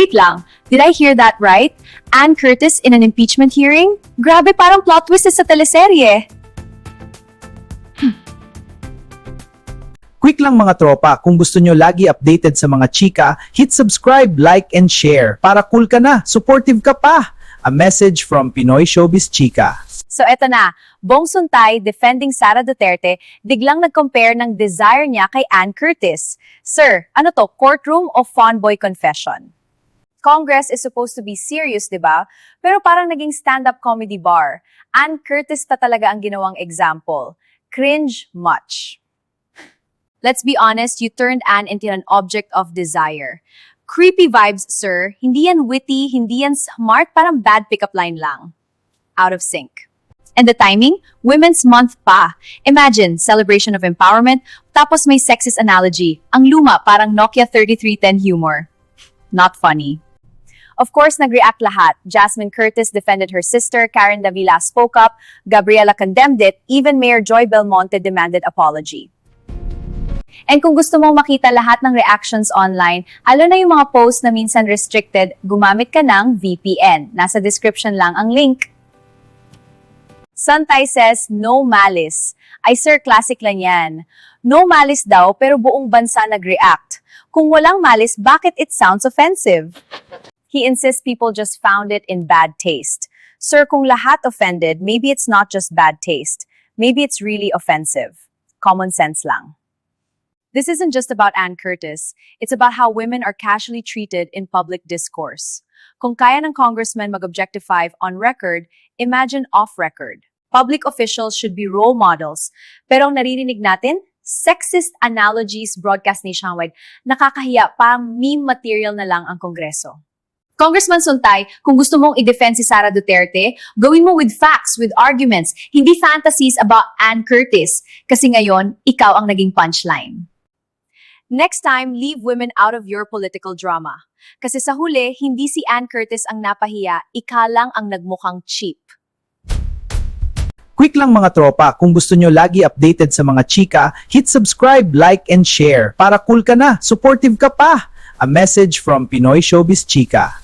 Wait lang, did I hear that right? Ann Curtis in an impeachment hearing? Grabe, parang plot twist sa teleserye. Quick lang mga tropa, kung gusto nyo lagi updated sa mga chika, hit subscribe, like, and share. Para cool ka na, supportive ka pa. A message from Pinoy Showbiz Chika. So eto na, Bong Suntay defending Sara Duterte, biglang nag-compare ng desire niya kay Ann Curtis. Sir, ano to, courtroom o fanboy confession? Congress is supposed to be serious, di ba? Pero parang naging stand-up comedy bar. Ann Curtis pa talaga ang ginawang example. Cringe much. Let's be honest, you turned Ann into an object of desire. Creepy vibes, sir. Hindi yan witty, hindi yan smart, parang bad pickup line lang. Out of sync. And the timing? Women's Month pa. Imagine, celebration of empowerment, tapos may sexist analogy. Ang luma, parang Nokia 3310 humor. Not funny. Of course, nag-react lahat. Jasmine Curtis defended her sister, Karen Davila spoke up, Gabriela condemned it, even Mayor Joy Belmonte demanded apology. And kung gusto mong makita lahat ng reactions online, lalo na yung mga posts na minsan restricted, gumamit ka ng VPN. Nasa description lang ang link. Suntay says, no malice. Ay sir, classic lang yan. No malice daw, pero buong bansa nag-react. Kung walang malice, bakit it sounds offensive? He insists people just found it in bad taste. Sir, kung lahat offended, maybe it's not just bad taste. Maybe it's really offensive. Common sense lang. This isn't just about Ann Curtis. It's about how women are casually treated in public discourse. Kung kaya ng congressman mag-objectify on record, imagine off-record. Public officials should be role models. Pero ang naririnig natin, sexist analogies broadcast nationwide, nakakahiya, parang meme material na lang ang Kongreso. Congressman Suntay, kung gusto mong i-defend si Sara Duterte, gawin mo with facts, with arguments, hindi fantasies about Ann Curtis. Kasi ngayon, ikaw ang naging punchline. Next time, leave women out of your political drama. Kasi sa huli, hindi si Ann Curtis ang napahiya, ika lang ang nagmukhang cheap. Quick lang mga tropa, kung gusto nyo lagi updated sa mga chika, hit subscribe, like, and share. Para cool ka na, supportive ka pa. A message from Pinoy Showbiz Chika.